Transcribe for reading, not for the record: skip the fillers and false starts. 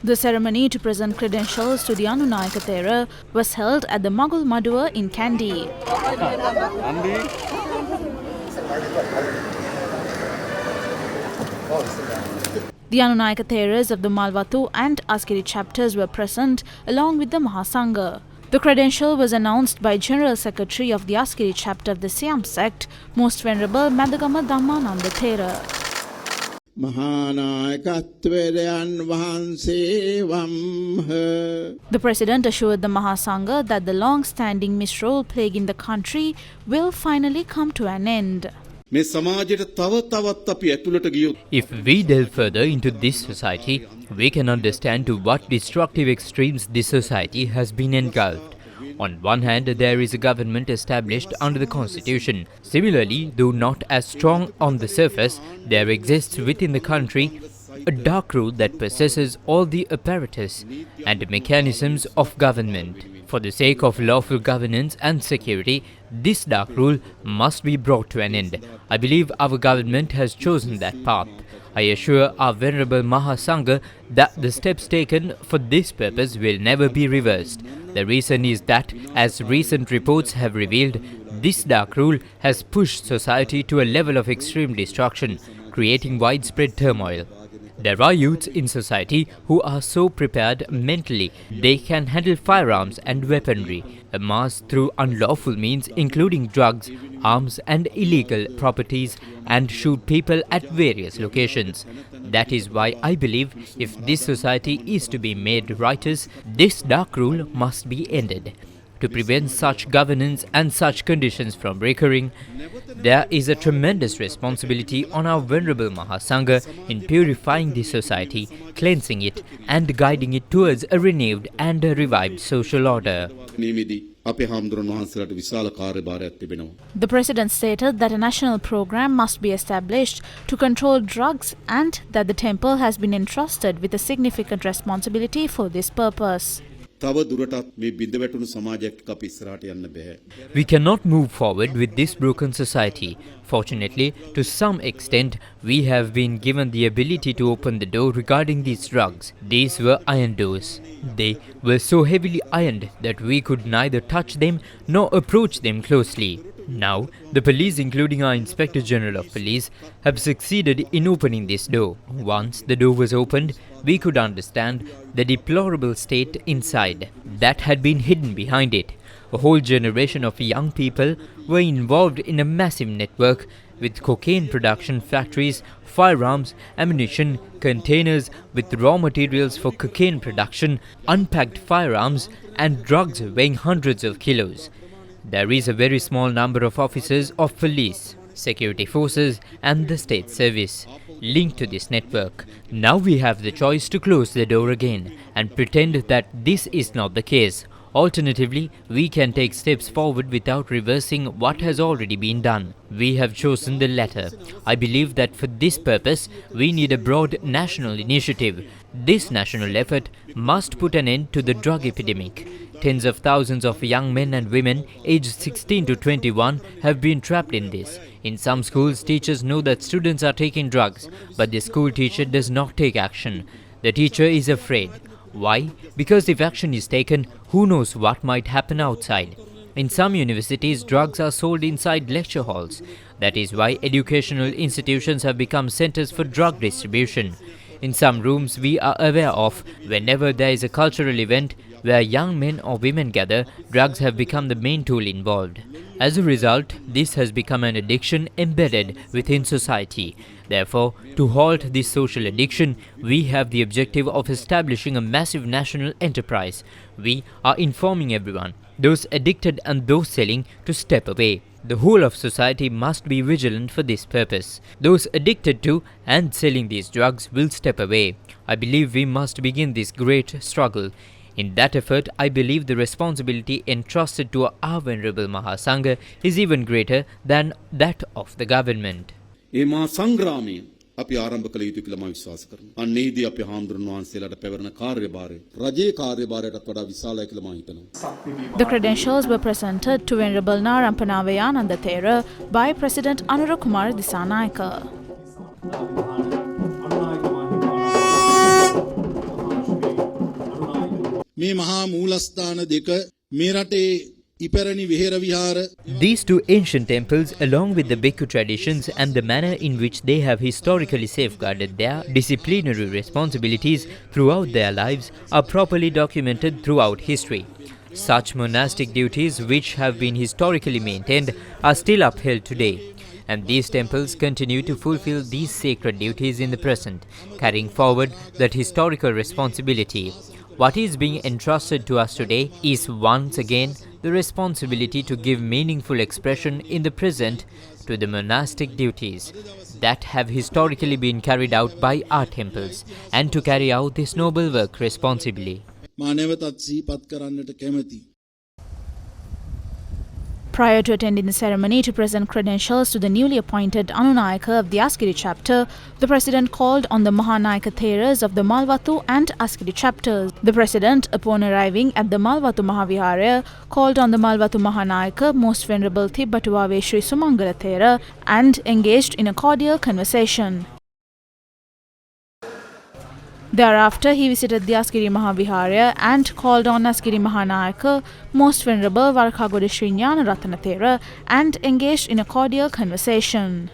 The ceremony to present credentials to the Anunayaka Thero was held at the Magul Maduwa in Kandy. The Anunayaka Theros of the Malwatu and Askeri chapters were present along with the Mahasangha. The credential was announced by General Secretary of the Askeri chapter of the Siam sect, Most Venerable Madagama Dhammananda Thero. The President assured the Mahasangha that the long-standing misrule plaguing the country will finally come to an end. If we delve further into this society, we can understand to what destructive extremes this society has been engulfed. On one hand, there is a government established under the Constitution. Similarly, though not as strong on the surface, there exists within the country a dark rule that possesses all the apparatus and mechanisms of government. For the sake of lawful governance and security, this dark rule must be brought to an end. I believe our government has chosen that path. I assure our Venerable Mahasangha that the steps taken for this purpose will never be reversed. The reason is that, as recent reports have revealed, this dark rule has pushed society to a level of extreme destruction, creating widespread turmoil. There are youths in society who are so prepared mentally they can handle firearms and weaponry, amassed through unlawful means including drugs, arms and illegal properties, and shoot people at various locations. That is why I believe if this society is to be made righteous, this dark rule must be ended. To prevent such governance and such conditions from recurring, there is a tremendous responsibility on our Venerable Mahasangha in purifying the society, cleansing it and guiding it towards a renewed and a revived social order. The President stated that a national program must be established to control drugs and that the temple has been entrusted with a significant responsibility for this purpose. We cannot move forward with this broken society. Fortunately, to some extent, we have been given the ability to open the door regarding these drugs. These were iron doors. They were so heavily ironed that we could neither touch them nor approach them closely. Now, the police, including our Inspector General of Police, have succeeded in opening this door. Once the door was opened, we could understand the deplorable state inside that had been hidden behind it. A whole generation of young people were involved in a massive network with cocaine production factories, firearms, ammunition, containers with raw materials for cocaine production, unpacked firearms, and drugs weighing hundreds of kilos. There is a very small number of officers of police, security forces and the state service linked to this network. Now we have the choice to close the door again and pretend that this is not the case. Alternatively, we can take steps forward without reversing what has already been done. We have chosen the latter. I believe that for this purpose, we need a broad national initiative. This national effort must put an end to the drug epidemic. Tens of thousands of young men and women aged 16 to 21 have been trapped in this. In some schools, teachers know that students are taking drugs, but the school teacher does not take action. The teacher is afraid. Why? Because if action is taken, who knows what might happen outside. In some universities, drugs are sold inside lecture halls. That is why educational institutions have become centers for drug distribution. In some rooms we are aware of, whenever there is a cultural event where young men or women gather, drugs have become the main tool involved. As a result, this has become an addiction embedded within society. Therefore, to halt this social addiction, we have the objective of establishing a massive national enterprise. We are informing everyone, those addicted and those selling, to step away. The whole of society must be vigilant for this purpose. Those addicted to and selling these drugs will step away. I believe we must begin this great struggle. In that effort, I believe the responsibility entrusted to our Venerable Mahasangha is even greater than that of the government. අපි ආරම්භ කළ යුතු කියලා මම විශ්වාස කරනවා. අන්නේදී අපි හාමුදුරන් වහන්සේලාට පැවරෙන කාර්යභාරය රජයේ කාර්යභාරයටත් වඩා විශාලයි කියලා මම හිතනවා. The credentials were presented to Venerable Narampanawe Ananda Thero by President Anura Kumar Disanayaka. මේ මහා මූලස්ථාන දෙක මේ රටේ ඉපැරණි විහෙර විහාර These two ancient temples, along with the Bhikkhu traditions and the manner in which they have historically safeguarded their disciplinary responsibilities throughout their lives, are properly documented throughout history. Such monastic duties, which have been historically maintained, are still upheld today. And these temples continue to fulfill these sacred duties in the present, carrying forward that historical responsibility. What is being entrusted to us today is once again the responsibility to give meaningful expression in the present to the monastic duties that have historically been carried out by our temples, and to carry out this noble work responsibly. මා නැවතත් සිහිපත් කරන්නට කැමැතියි. Prior to attending the ceremony to present credentials to the newly appointed Anunayaka of the Askiri chapter, the President called on the Mahanayaka Theras of the Malwatu and Askiri chapters. The President, upon arriving at the Malwatu Mahaviharaya, called on the Malwatu Mahanayaka, Most Venerable Thibbatuwave Sri Sumangala Thera, and engaged in a cordial conversation. Thereafter, he visited the Askiri Mahaviharaya and called on Askiri Mahanayaka, Most Venerable Varkagoda Sri Gnana Ratana Thera, and engaged in a cordial conversation.